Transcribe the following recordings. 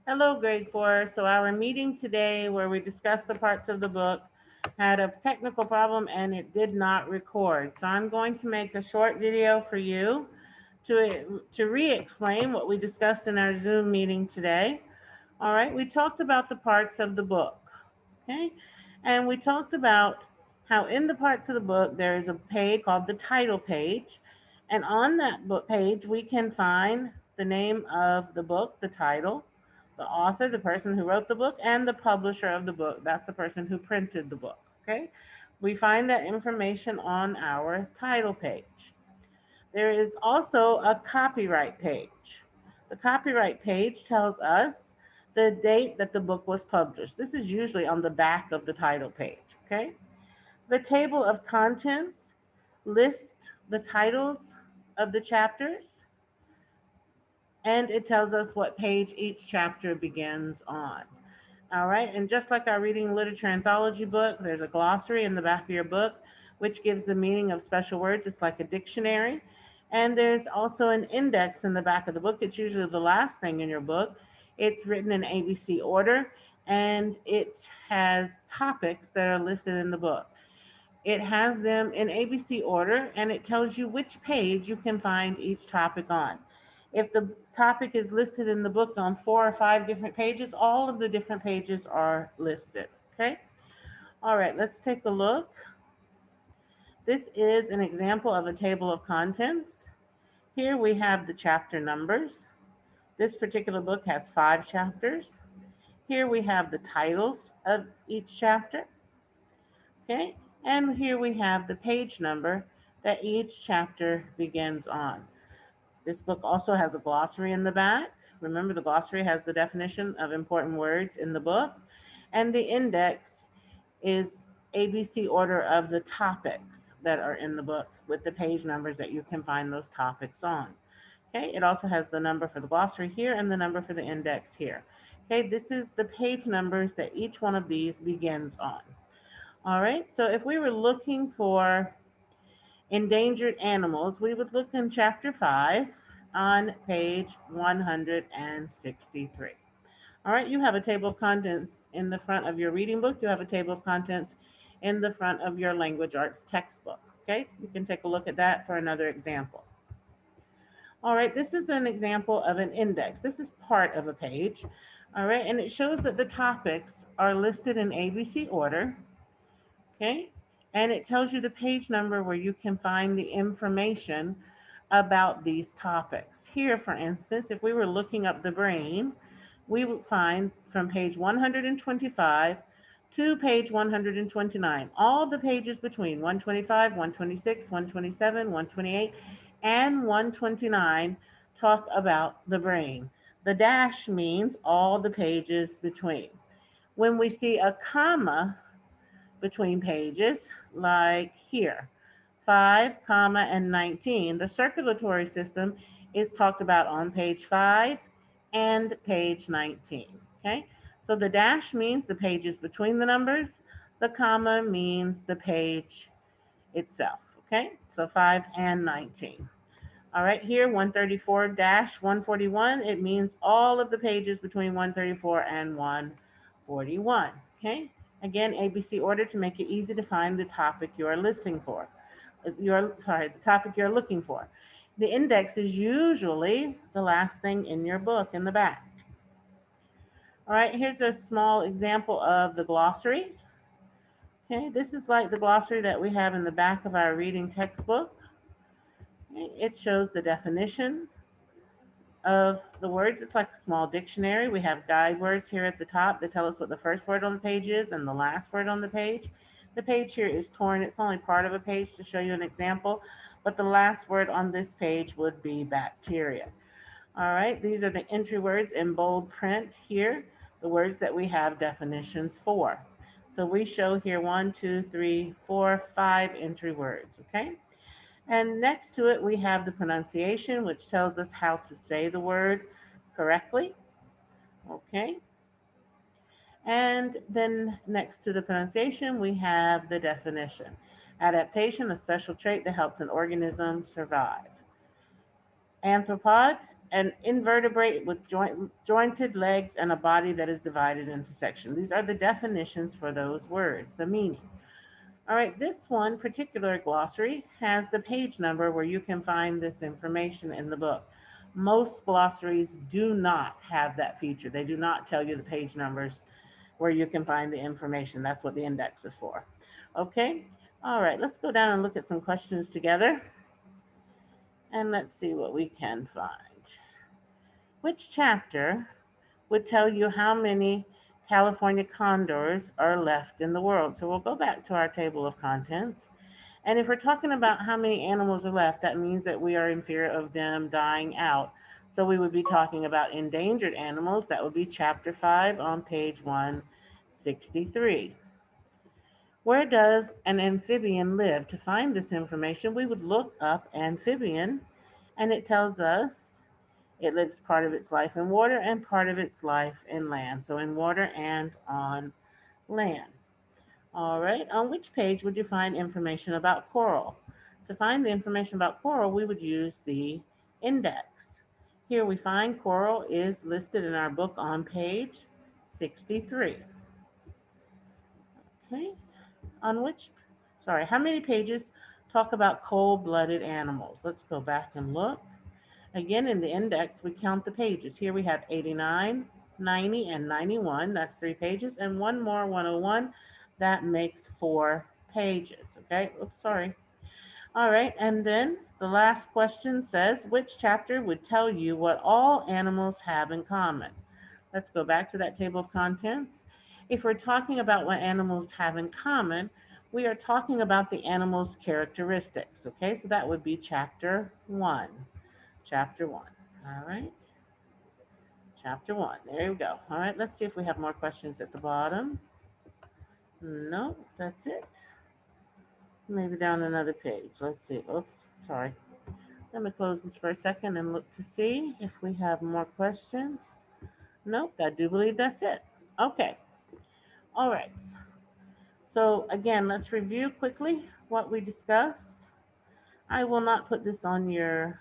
Hello, grade four. So our meeting today where we discussed the parts of the book had a technical problem and it did not record. So I'm going to make a short video for you to re-explain what we discussed in our Zoom meeting today. All right, we talked about the parts of the book, okay? And we talked about how in the parts of the book there is a page called the title page. And on that book page, we can find the name of the book, the title, the author, the person who wrote the book, and the publisher of the book. That's the person who printed the book, okay? We find that information on our title page. There is also a copyright page. The copyright page tells us the date that the book was published. This is usually on the back of the title page, okay? The table of contents lists the titles of the chapters and it tells us what page each chapter begins on. All right, and just like our reading literature anthology book, there's a glossary in the back of your book, which gives the meaning of special words. It's like a dictionary. And there's also an index in the back of the book. It's usually the last thing in your book. It's written in ABC order, and it has topics that are listed in the book. It has them in ABC order, and it tells you which page you can find each topic on. If the topic is listed in the book on 4 or 5 different pages, all of the different pages are listed. Okay? All right, let's take a look. This is an example of a table of contents. Here we have the chapter numbers. This particular book has 5 chapters. Here we have the titles of each chapter. Okay, and here we have the page number that each chapter begins on. This book also has a glossary in the back. Remember, the glossary has the definition of important words in the book, and the index is ABC order of the topics that are in the book with the page numbers that you can find those topics on. Okay, it also has the number for the glossary here and the number for the index here. Okay, this is the page numbers that each one of these begins on. All right, so if we were looking for endangered animals, we would look in chapter 5 on page 163. All right, you have a table of contents in the front of your reading book. You have a table of contents in the front of your language arts textbook. Okay, you can take a look at that for another example. All right, this is an example of an index. This is part of a page. All right, and it shows that the topics are listed in ABC order. Okay, and it tells you the page number where you can find the information about these topics. Here, for instance, if we were looking up the brain, we would find from page 125 to page 129, all the pages between 125, 126, 127, 128, and 129 talk about the brain. The dash means all the pages between. When we see a comma between pages, like here, 5, comma, and 19. The circulatory system is talked about on page 5 and page 19. Okay, so the dash means the pages between the numbers, the comma means the page itself. Okay, so 5 and 19. All right, here 134-141, it means all of the pages between 134 and 141. Okay, again, ABC order to make it easy to find the topic you're listening for. The topic you're looking for. The index is usually the last thing in your book in the back. All right, here's a small example of the glossary. Okay, this is like the glossary that we have in the back of our reading textbook. Okay, it shows the definition of the words. It's like a small dictionary. We have guide words here at the top that tell us what the first word on the page is and the last word on the page. The page here is torn. It's only part of a page to show you an example, but the last word on this page would be bacteria. All right, these are the entry words in bold print here, the words that we have definitions for. So we show here 1, 2, 3, 4, 5 entry words, okay? And next to it, we have the pronunciation, which tells us how to say the word correctly. Okay. And then next to the pronunciation, we have the definition. Adaptation, a special trait that helps an organism survive. Arthropod, an invertebrate with jointed legs and a body that is divided into sections. These are the definitions for those words, the meaning. All right, this one particular glossary has the page number where you can find this information in the book. Most glossaries do not have that feature. They do not tell you the page numbers where you can find the information. That's what the index is for. Okay, all right, let's go down and look at some questions together. And let's see what we can find. Which chapter would tell you how many California condors are left in the world? So we'll go back to our table of contents. And if we're talking about how many animals are left, that means that we are in fear of them dying out. So we would be talking about endangered animals. That would be chapter 5 on page 163. Where does an amphibian live? To find this information, we would look up amphibian, and it tells us it lives part of its life in water and part of its life in land. So in water and on land. All right, on which page would you find information about coral? To find the information about coral, we would use the index. Here we find coral is listed in our book on page 63. Okay, how many pages talk about cold-blooded animals? Let's go back and look. Again, in the index, we count the pages. Here we have 89, 90, and 91. That's 3 pages. And one more, 101. That makes 4 pages. Okay, oops, sorry. All right, and then the last question says, which chapter would tell you what all animals have in common? Let's go back to that table of contents. If we're talking about what animals have in common, we are talking about the animal's characteristics. Okay, so that would be chapter 1. Chapter 1. All right. Chapter 1. There we go. All right, let's see if we have more questions at the bottom. No, that's it. Maybe down another page. Let's see. Oops, sorry. Let me close this for a second and look to see if we have more questions. Nope, I do believe that's it. Okay. All right. So again, let's review quickly what we discussed. I will not put this on your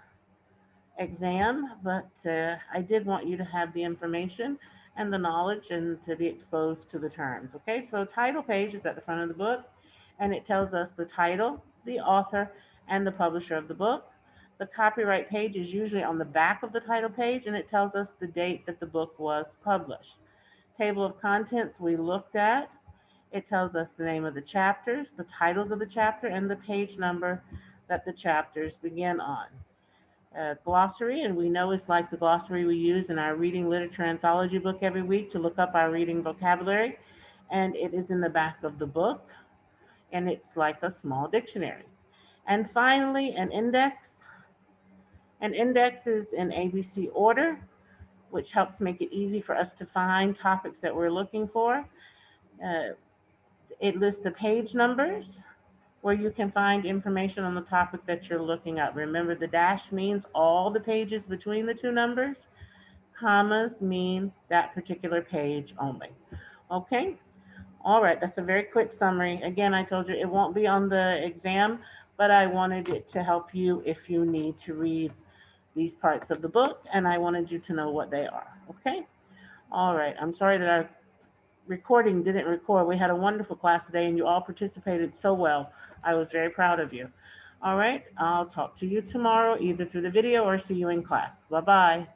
exam, but I did want you to have the information and the knowledge and to be exposed to the terms. Okay, so the title page is at the front of the book, and it tells us the title, the author, and the publisher of the book. The copyright page is usually on the back of the title page, and it tells us the date that the book was published. Table of contents we looked at. It tells us the name of the chapters, the titles of the chapter, and the page number that the chapters begin on. Glossary, and we know it's like the glossary we use in our reading literature anthology book every week to look up our reading vocabulary, and it is in the back of the book, and it's like a small dictionary. And finally, an index. An index is in ABC order, which helps make it easy for us to find topics that we're looking for. It lists the page numbers where you can find information on the topic that you're looking up. Remember, the dash means all the pages between the 2 numbers. Commas mean that particular page only. Okay? All right, that's a very quick summary. Again, I told you it won't be on the exam, but I wanted it to help you if you need to read these parts of the book, and I wanted you to know what they are. Okay? All right, I'm sorry that our recording didn't record. We had a wonderful class today, and you all participated so well. I was very proud of you. All right, I'll talk to you tomorrow, either through the video or see you in class. Bye-bye.